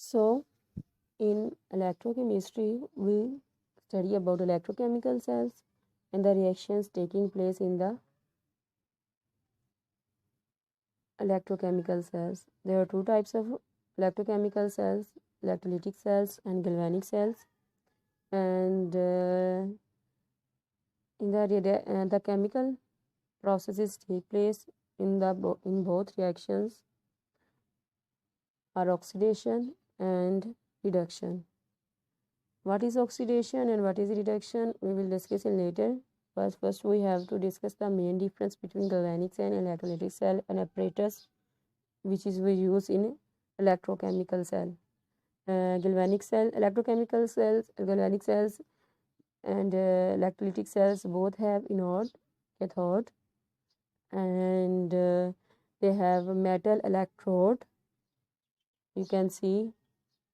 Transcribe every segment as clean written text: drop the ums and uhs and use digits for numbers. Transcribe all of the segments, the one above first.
So, in electrochemistry, we study about electrochemical cells and the reactions taking place in the electrochemical cells. There are two types of electrochemical cells: electrolytic cells and galvanic cells. And the chemical processes take place in both reactions are oxidation and reduction. What is oxidation and what is reduction? We will discuss in later. But first, we have to discuss the main difference between galvanic cell and electrolytic cell and apparatus, which is we use in electrochemical cell. Galvanic cell, electrochemical cells, galvanic cells, and electrolytic cells both have anode, cathode, and they have a metal electrode. You can see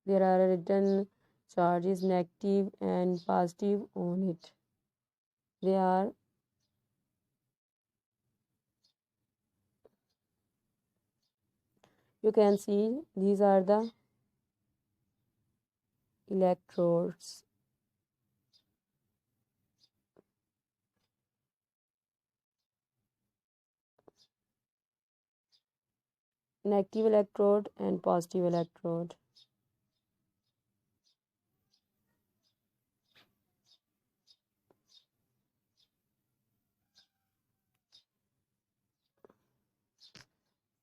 there are written charges negative and positive on it. They are you can see these are the electrodes. Negative electrode and positive electrode.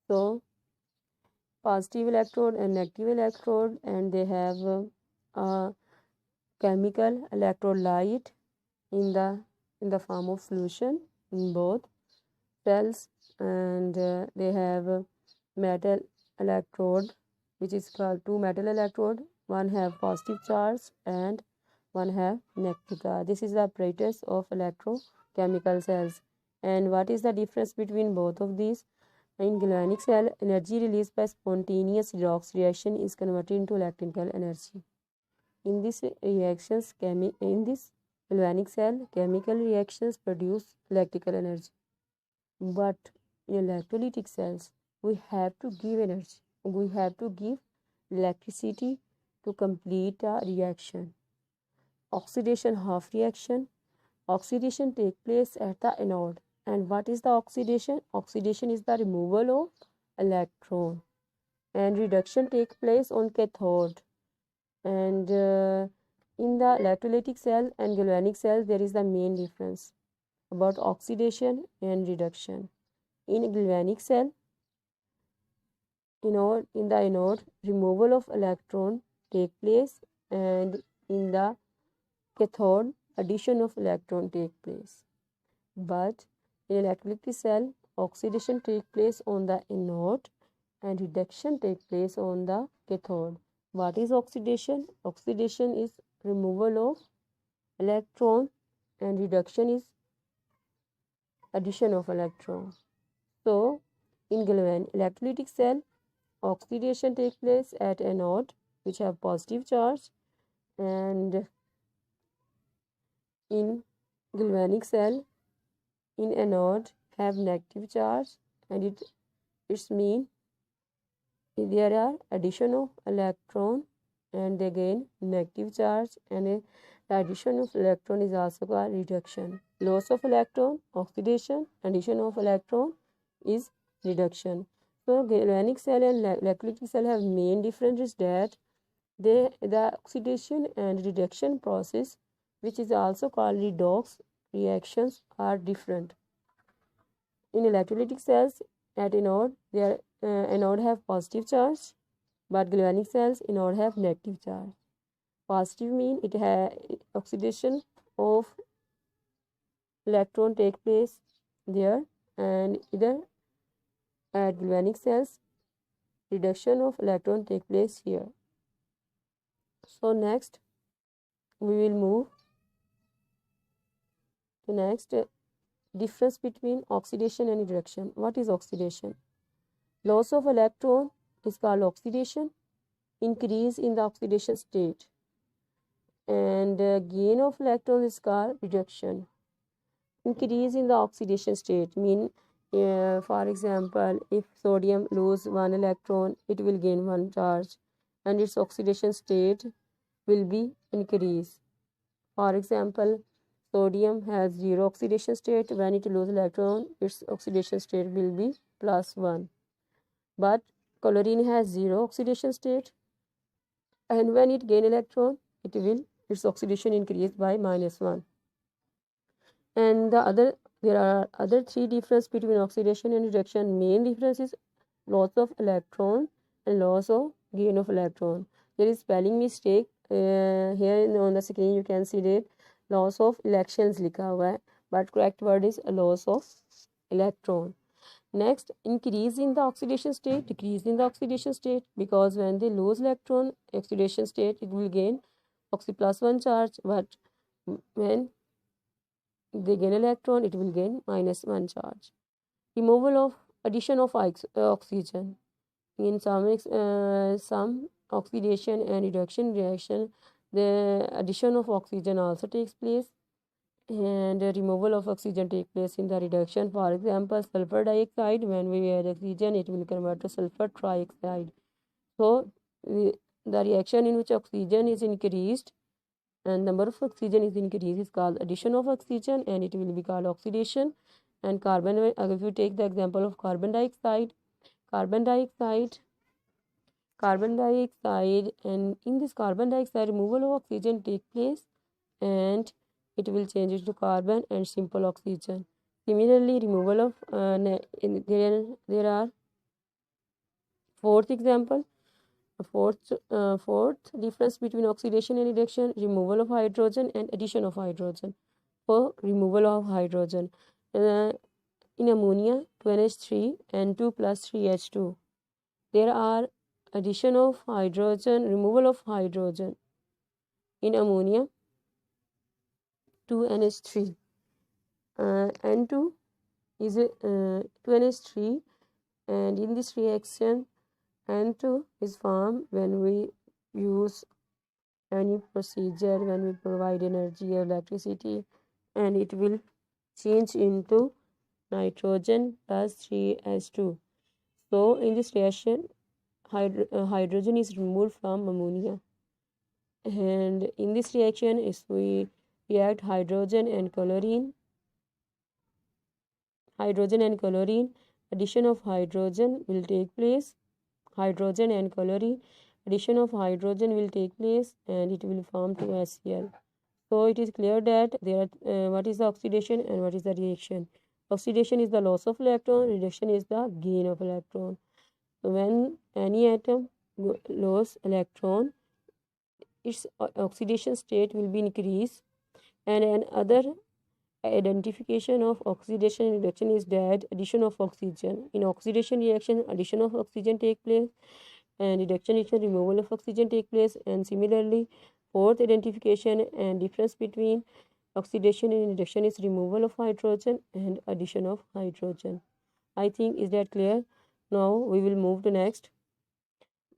So positive electrode and negative electrode, and they have a chemical electrolyte in the form of solution in both cells, and they have a metal electrode, which is called two metal electrode. One have positive charge and one have negative charge. This is the apparatus of electrochemical cells. And what is the difference between both of these? In galvanic cell, energy released by spontaneous redox reaction is converted into electrical energy. In this galvanic cell, chemical reactions produce electrical energy. But in electrolytic cells, we have to give energy. We have to give electricity to complete a reaction. Oxidation half reaction. Oxidation takes place at the anode. And what is the oxidation? Oxidation is the removal of electron. And reduction takes place on cathode. And in the electrolytic cell and galvanic cell, there is the main difference about oxidation and reduction. In a galvanic cell, in the anode, removal of electron take place, and in the cathode, addition of electron take place. But in electrolytic cell, oxidation take place on the anode and reduction take place on the cathode. What is oxidation? Oxidation is removal of electron and reduction is addition of electron. So, in electrolytic cell, oxidation takes place at anode, which have positive charge, and in galvanic cell, in anode have negative charge, and it's mean there are addition of electron and they gain negative charge, and the addition of electron is also called reduction. Loss of electron, oxidation, addition of electron is reduction. So galvanic cell and electrolytic cell have main difference is that the oxidation and reduction process, which is also called redox reactions, are different. In electrolytic cells at anode, their anode have positive charge, but galvanic cells anode have negative charge. Positive mean it has oxidation of electron take place there, and either at galvanic cells reduction of electron take place here. So next we will move to next difference between oxidation and reduction. What is oxidation? Loss of electron is called oxidation. Increase in the oxidation state, and gain of electrons is called reduction. Increase in the oxidation state mean, for example, if sodium lose one electron, it will gain one charge, and its oxidation state will be increased. For example, sodium has 0 oxidation state. When it loses electron, its oxidation state will be +1. But chlorine has 0 oxidation state, and when it gain electron, its oxidation increase by -1. And there are other three difference between oxidation and reduction. Main difference is loss of electron and loss of gain of electron. There is spelling mistake here on the screen. You can see that loss of electrons लिखा हुआ है, but correct word is loss of electron. Next, increase in the oxidation state, decrease in the oxidation state, because when they lose electron oxidation state, it will gain oxy+1 charge, but when they gain electron, it will gain -1 charge. Removal of addition of oxygen. In some oxidation and reduction reaction, the addition of oxygen also takes place, and the removal of oxygen takes place in the reduction. For example, sulfur dioxide, when we add oxygen, it will convert to sulfur trioxide. So the reaction in which oxygen is increased and number of oxygen is increased is called addition of oxygen, and it will be called oxidation. And carbon, if you take the example of carbon dioxide, and in this carbon dioxide, removal of oxygen take place, and it will change it to carbon and simple oxygen. Similarly, removal of there are fourth example. Fourth difference between oxidation and reduction: removal of hydrogen and addition of hydrogen. For removal of hydrogen, in ammonia 2NH3 and 2 plus 3H2, there are addition of hydrogen, removal of hydrogen. In ammonia 2NH3 N2 is 2NH3, and in this reaction N2 is formed when we use any procedure, when we provide energy or electricity, and it will change into nitrogen plus 3H2. So in this reaction, hydrogen is removed from ammonia, and in this reaction, if we react hydrogen and chlorine, addition of hydrogen will take place. Hydrogen and chlorine, addition of hydrogen will take place, and it will form 2HCl. So it is clear that there are what is the oxidation and what is the reaction. Oxidation is the loss of electron, reduction is the gain of electron. So when any atom loses electron, its oxidation state will be increased, and another identification of oxidation and reduction is that addition of oxygen. In oxidation reaction, addition of oxygen take place, and reduction reaction, removal of oxygen take place. And similarly, fourth identification and difference between oxidation and reduction is removal of hydrogen and addition of hydrogen. I think, is that clear? Now we will move to next.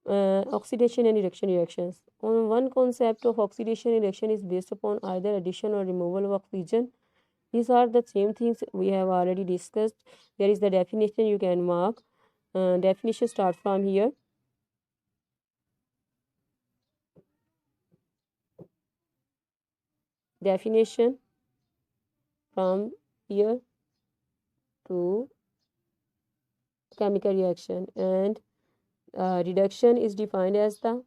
Oxidation and reduction reactions. One concept of oxidation and reduction is based upon either addition or removal of oxygen. These are the same things we have already discussed. There is the definition you can mark. Definition start from here. Definition from here to chemical reaction, and reduction is defined as the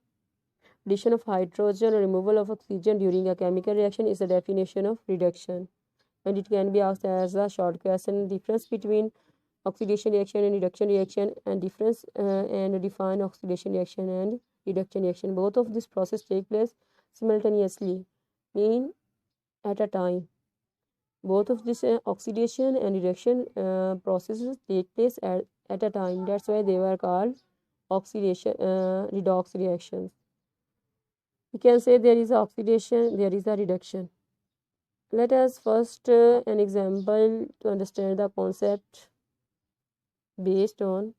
addition of hydrogen or removal of oxygen during a chemical reaction is the definition of reduction. And it can be asked as a short question: difference between oxidation reaction and reduction reaction, and difference and define oxidation reaction and reduction reaction. Both of this process take place simultaneously, mean at a time. Both of this oxidation and reduction processes take place at a time. That's why they were called oxidation redox reactions. We can say there is a oxidation, there is a reduction. Let us first an example to understand the concept based on